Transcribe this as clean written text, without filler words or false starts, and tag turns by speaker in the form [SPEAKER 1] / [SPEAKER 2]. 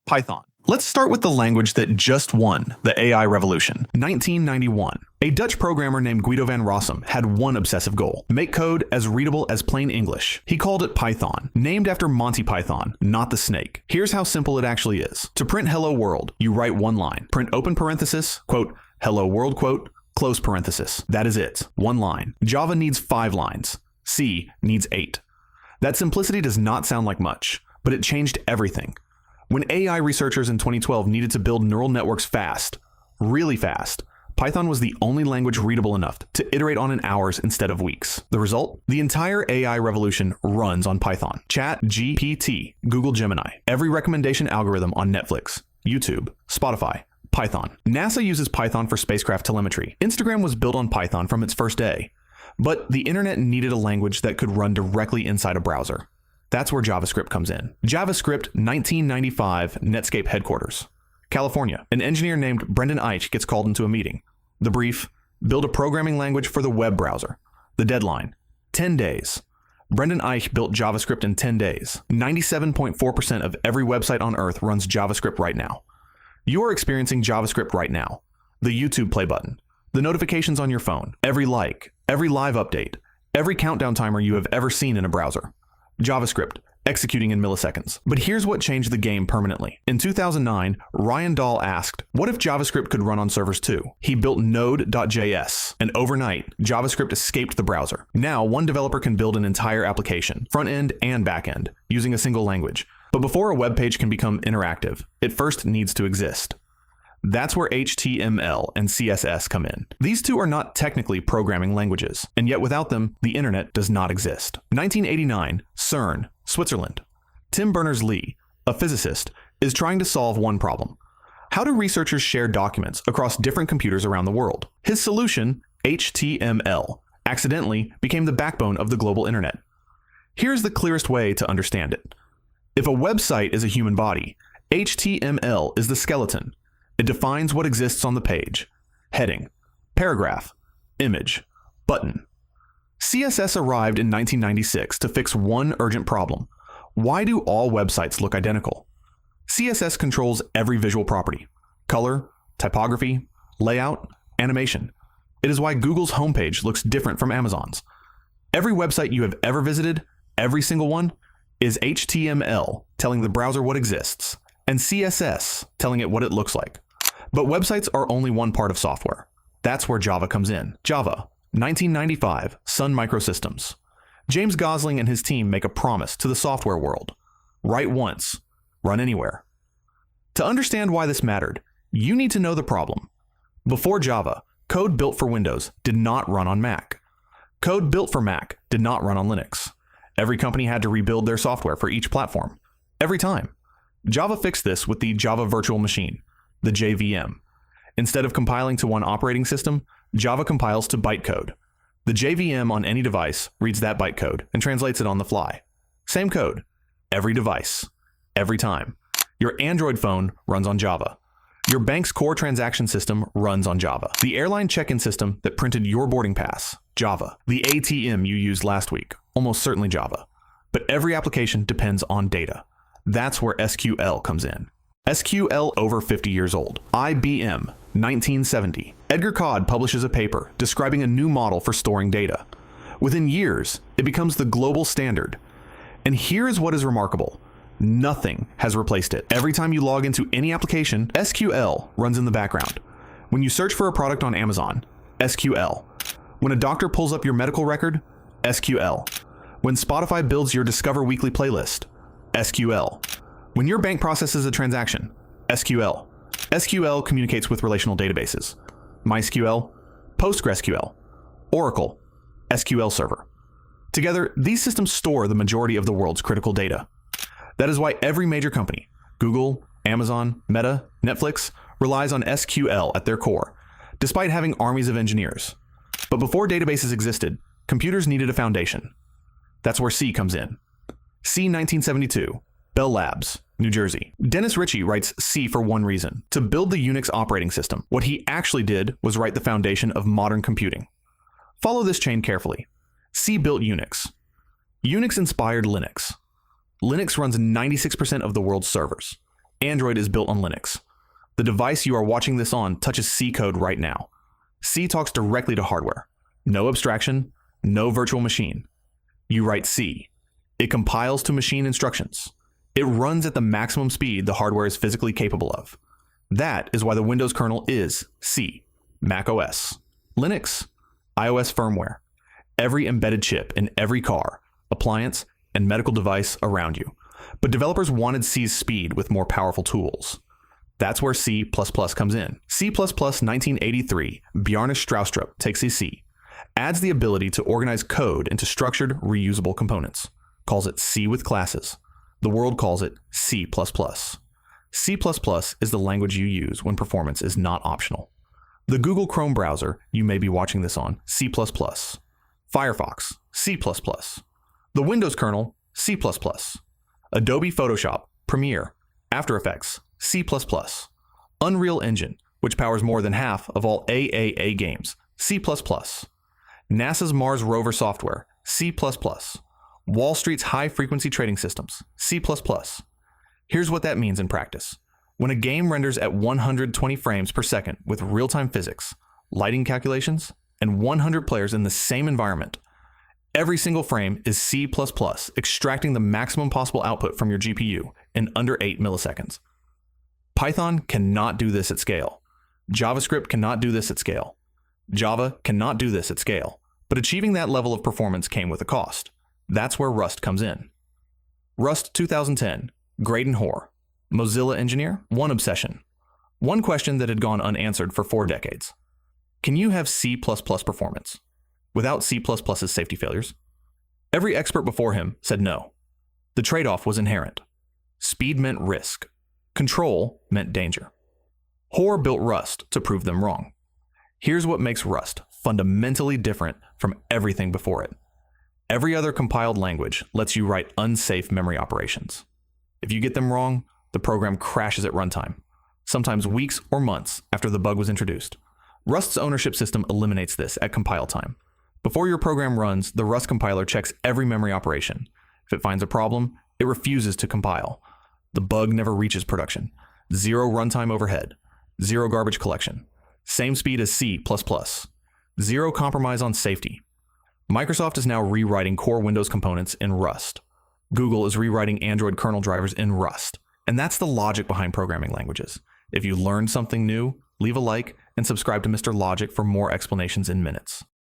[SPEAKER 1] Python. Let's start with the language that just won the AI revolution. 1991. A Dutch programmer named Guido van Rossum had one obsessive goal: make code as readable as plain English. He called it Python, named after Monty Python, not the snake. Here's how simple it actually is. To print hello world, you write one line. Print open parenthesis, quote, hello world, quote, close parenthesis. That is it. One line. Java needs 5 lines. C needs 8. That simplicity does not sound like much, but it changed everything. When AI researchers in 2012 needed to build neural networks fast, really fast, Python was the only language readable enough to iterate on in hours instead of weeks. The result? The entire AI revolution runs on Python. ChatGPT, Google Gemini, every recommendation algorithm on Netflix, YouTube, Spotify, Python. NASA uses Python for spacecraft telemetry. Instagram was built on Python from its first day. But the internet needed a language that could run directly inside a browser. That's where JavaScript comes in. JavaScript 1995 Netscape headquarters. California. An engineer named Brendan Eich gets called into a meeting. The brief: build a programming language for the web browser. The deadline: 10 days. Brendan Eich built JavaScript in 10 days. 97.4% of every website on Earth runs JavaScript right now. You are experiencing JavaScript right now. The YouTube play button, the notifications on your phone, every like, every live update, every countdown timer you have ever seen in a browser. JavaScript, executing in milliseconds. But here's what changed the game permanently. In 2009, Ryan Dahl asked, what if JavaScript could run on servers too? He built Node.js, and overnight, JavaScript escaped the browser. Now, one developer can build an entire application, front end and back end, using a single language. But before a web page can become interactive, it first needs to exist. That's where HTML and CSS come in. These two are not technically programming languages, and yet without them, the internet does not exist. 1989, CERN, Switzerland. Tim Berners-Lee, a physicist, is trying to solve one problem. How do researchers share documents across different computers around the world? His solution, HTML, accidentally became the backbone of the global internet. Here's the clearest way to understand it. If a website is a human body, HTML is the skeleton. It defines what exists on the page: heading, paragraph, image, button. CSS arrived in 1996 to fix one urgent problem. Why do all websites look identical? CSS controls every visual property: color, typography, layout, animation. It is why Google's homepage looks different from Amazon's. Every website you have ever visited, every single one, is HTML telling the browser what exists, and CSS telling it what it looks like. But websites are only one part of software. That's where Java comes in. Java, 1995, Sun Microsystems. James Gosling and his team make a promise to the software world: write once, run anywhere. To understand why this mattered, you need to know the problem. Before Java, code built for Windows did not run on Mac. Code built for Mac did not run on Linux. Every company had to rebuild their software for each platform. Every time. Java fixed this with the Java Virtual Machine, the JVM. Instead of compiling to one operating system, Java compiles to bytecode. The JVM on any device reads that bytecode and translates it on the fly. Same code, every device, every time. Your Android phone runs on Java. Your bank's core transaction system runs on Java. The airline check-in system that printed your boarding pass, Java. The ATM you used last week, almost certainly Java. But every application depends on data. That's where SQL comes in. SQL over 50 years old. IBM, 1970. Edgar Cod publishes a paper describing a new model for storing data. Within years, it becomes the global standard. And here is what is remarkable. Nothing has replaced it. Every time you log into any application, SQL runs in the background. When you search for a product on Amazon, SQL. When a doctor pulls up your medical record, SQL. When Spotify builds your Discover Weekly playlist, SQL. When your bank processes a transaction, SQL. SQL communicates with relational databases: MySQL, PostgreSQL, Oracle, SQL Server. Together, these systems store the majority of the world's critical data. That is why every major company, Google, Amazon, Meta, Netflix, relies on SQL at their core, despite having armies of engineers. But before databases existed, computers needed a foundation. That's where C comes in. C 1972, Bell Labs, New Jersey. Dennis Ritchie writes C for one reason: to build the Unix operating system. What he actually did was write the foundation of modern computing. Follow this chain carefully. C built Unix. Unix inspired Linux. Linux runs 96% of the world's servers. Android is built on Linux. The device you are watching this on touches C code right now. C talks directly to hardware. No abstraction, no virtual machine. You write C. It compiles to machine instructions. It runs at the maximum speed the hardware is physically capable of. That is why the Windows kernel is C, Mac OS, Linux, iOS firmware, every embedded chip in every car, appliance, and medical device around you. But developers wanted C's speed with more powerful tools. That's where C++ comes in. C++ 1983, Bjarne Stroustrup takes a C, adds the ability to organize code into structured, reusable components, calls it C with classes. The world calls it C++. C++ is the language you use when performance is not optional. The Google Chrome browser you may be watching this on, C++. Firefox, C++. The Windows kernel, C++. Adobe Photoshop, Premiere, After Effects, C++. Unreal Engine, which powers more than half of all AAA games, C++. NASA's Mars rover software, C++. Wall Street's high-frequency trading systems, C++. Here's what that means in practice. When a game renders at 120 frames per second with real-time physics, lighting calculations, and 100 players in the same environment, every single frame is C++, extracting the maximum possible output from your GPU in under 8 milliseconds. Python cannot do this at scale. JavaScript cannot do this at scale. Java cannot do this at scale. But achieving that level of performance came with a cost. That's where Rust comes in. Rust 2010, Graydon Hoare, Mozilla engineer, one obsession. One question that had gone unanswered for 4 decades. Can you have C++ performance without C++'s safety failures? Every expert before him said no. The trade-off was inherent. Speed meant risk. Control meant danger. Hoare built Rust to prove them wrong. Here's what makes Rust fundamentally different from everything before it. Every other compiled language lets you write unsafe memory operations. If you get them wrong, the program crashes at runtime, sometimes weeks or months after the bug was introduced. Rust's ownership system eliminates this at compile time. Before your program runs, the Rust compiler checks every memory operation. If it finds a problem, it refuses to compile. The bug never reaches production. Zero runtime overhead. Zero garbage collection. Same speed as C++. Zero compromise on safety. Microsoft is now rewriting core Windows components in Rust. Google is rewriting Android kernel drivers in Rust. And that's the logic behind programming languages. If you learned something new, leave a like and subscribe to Mr. Logic for more explanations in minutes.